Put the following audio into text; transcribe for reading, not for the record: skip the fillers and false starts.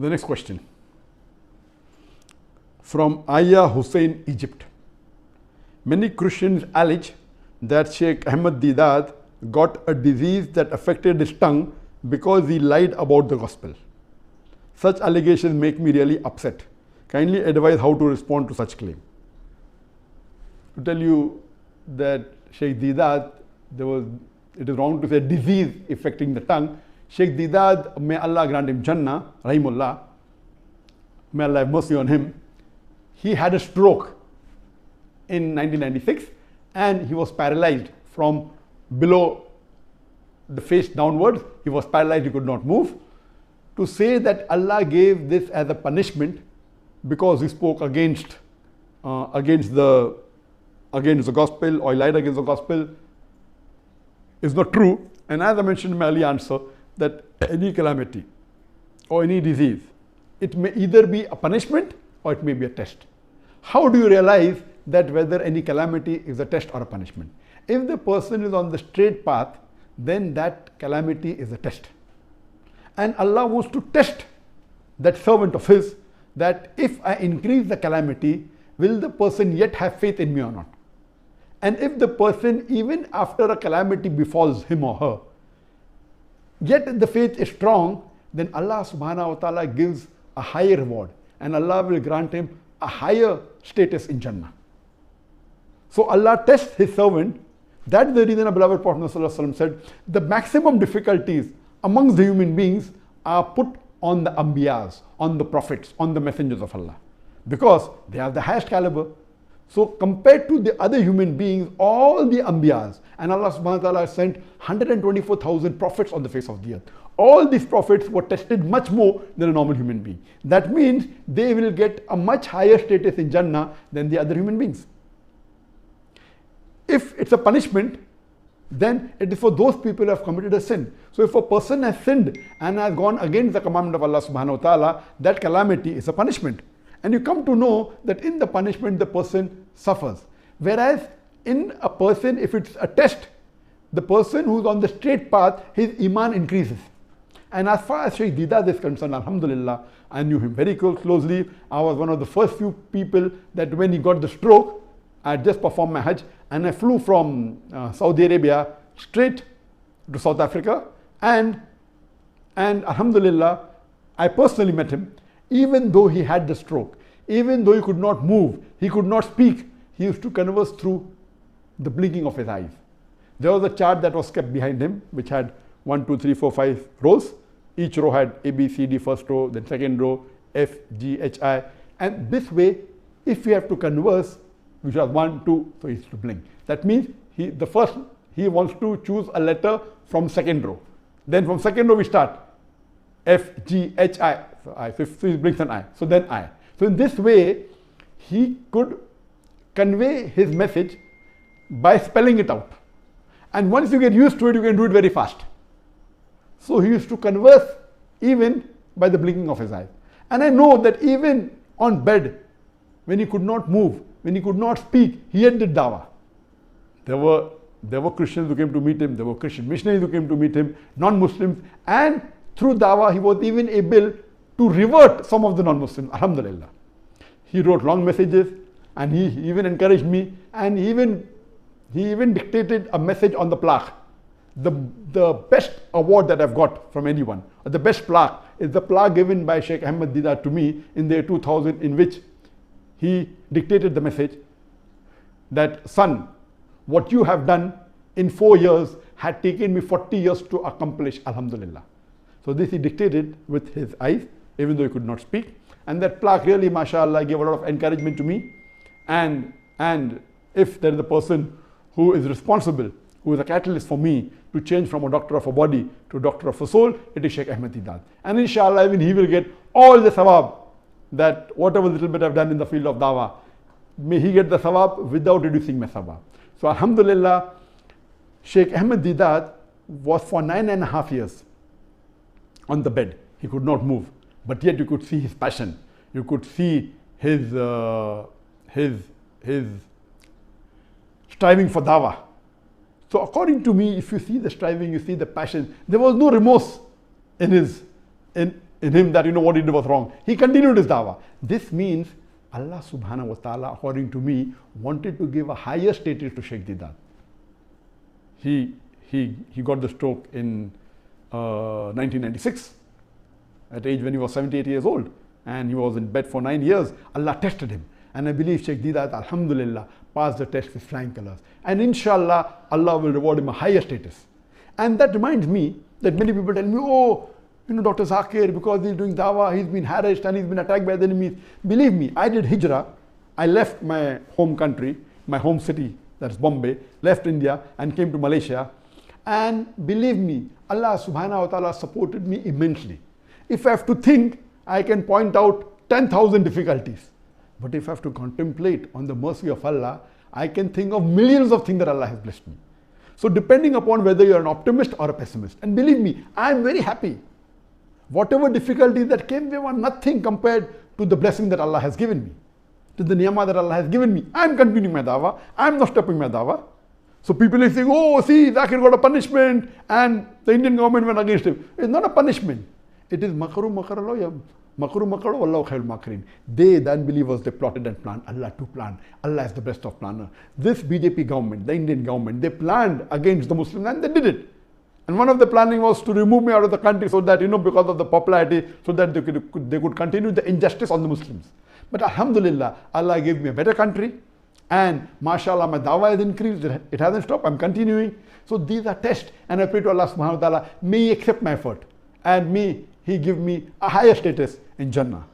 The next question from Aya Hussein, Egypt. Many Christians allege that Sheikh Ahmed Didat got a disease that affected his tongue because he lied about the gospel. Such allegations make me really upset. Kindly advise how to respond to such claim. To tell you that Sheikh Didat, it is wrong to say disease affecting the tongue. Sheikh Didat, may Allah grant him Jannah, Rahimullah, may Allah have mercy on him. He had a stroke in 1996 and he was paralyzed from below the face downwards. He was paralyzed, he could not move. To say that Allah gave this as a punishment because he spoke against the gospel or he lied against the gospel is not true. And as I mentioned in my earlier answer, that any calamity or any disease, it may either be a punishment or it may be a test. How do you realize that whether any calamity is a test or a punishment? If the person is on the straight path, then that calamity is a test. And Allah wants to test that servant of his, that if I increase the calamity, will the person yet have faith in me or not? And if the person, even after a calamity befalls him or her, yet the faith is strong, then Allah subhanahu wa ta'ala gives a higher reward and Allah will grant him a higher status in Jannah. So Allah tests his servant. That's the reason our beloved Prophet said, the maximum difficulties amongst the human beings are put on the Anbiyas, on the prophets, on the messengers of Allah, because they have the highest caliber. So compared to the other human beings, all the Anbiyas, and Allah subhanahu wa ta'ala sent 124,000 prophets on the face of the earth. All these prophets were tested much more than a normal human being. That means they will get a much higher status in Jannah than the other human beings. If it's a punishment, then it is for those people who have committed a sin. So if a person has sinned and has gone against the commandment of Allah subhanahu wa ta'ala, that calamity is a punishment. And you come to know that in the punishment the person suffers. Whereas in a person, if it's a test, the person who's on the straight path, his iman increases. And as far as Sheikh Didat is concerned, alhamdulillah, I knew him very closely. I was one of the first few people that when he got the stroke, I had just performed my Hajj and I flew from Saudi Arabia straight to South Africa, and alhamdulillah, I personally met him. Even though he had the stroke, even though he could not move, he could not speak, he used to converse through the blinking of his eyes. There was a chart that was kept behind him, which had 1, 2, 3, 4, 5 rows. Each row had A, B, C, D, first row, then second row, F, G, H, I. And this way, if we have to converse, which was 1, 2, so he used to blink. That means he wants to choose a letter from second row. Then from second row we start. F, G, H, I. So I. So he blinks an I. So then I. So in this way, he could convey his message by spelling it out. And once you get used to it, you can do it very fast. So he used to converse even by the blinking of his eyes. And I know that even on bed, when he could not move, when he could not speak, he had did dawah. There were Christians who came to meet him, there were Christian missionaries who came to meet him, non-Muslims, and through dawah he was even able to revert some of the non-Muslims, alhamdulillah. He wrote long messages and he even encouraged me, and he even dictated a message on the plaque. The best award that I've got from anyone, the best plaque, is the plaque given by Sheikh Ahmed Didat to me in the year 2000, in which he dictated the message that, son, what you have done in 4 years had taken me 40 years to accomplish, alhamdulillah. So this he dictated with his eyes, even though he could not speak. And that plaque really, mashallah, gave a lot of encouragement to me. And if there is a person who is responsible, who is a catalyst for me to change from a doctor of a body to a doctor of a soul, it is Sheikh Ahmed Didat. And inshallah, even he will get all the thawab, that whatever little bit I've done in the field of dawah, may he get the thawab without reducing my thawab. So alhamdulillah, Sheikh Ahmed Didat was for 9.5 years on the bed. He could not move, but yet you could see his passion. You could see his striving for dawah. So according to me, if you see the striving, you see the passion. There was no remorse in in him that what he did was wrong. He continued his dawah. This means Allah subhanahu wa ta'ala, according to me, wanted to give a higher status to Sheikh Didat. He got the stroke in 1996 at age when he was 78 years old, and he was in bed for 9 years. Allah tested him, and I believe Sheikh Didat, alhamdulillah, passed the test with flying colors, and inshallah Allah will reward him a higher status. And that reminds me that many people tell me, oh, Dr. Zakir, because he's doing dawah, he's been harassed and he's been attacked by the enemies. Believe me, I did hijrah. I left my home country, my home city, that's Bombay, left India and came to Malaysia. And believe me, Allah subhanahu wa ta'ala supported me immensely. If I have to think, I can point out 10,000 difficulties. But if I have to contemplate on the mercy of Allah, I can think of millions of things that Allah has blessed me. So depending upon whether you're an optimist or a pessimist, and believe me, I'm very happy. Whatever difficulties that came, they were nothing compared to the blessing that Allah has given me, to the ni'mah that Allah has given me. I'm continuing my dawah. I'm not stopping my dawah. So people are saying, oh, see, Zakir got a punishment and the Indian government went against him. It's not a punishment. It is makru makarallah, makru makaru wallahu khairul makirin. They, the unbelievers, they plotted and planned. Allah to plan. Allah is the best of planners. This BJP government, the Indian government, they planned against the Muslims and they did it. And one of the planning was to remove me out of the country so that, because of the popularity, so that they could continue the injustice on the Muslims. But alhamdulillah, Allah gave me a better country. And mashallah, my dawah has increased. It hasn't stopped. I'm continuing. So these are tests. And I pray to Allah subhanahu wa ta'ala, may He accept my effort. And may He give me a higher status in Jannah.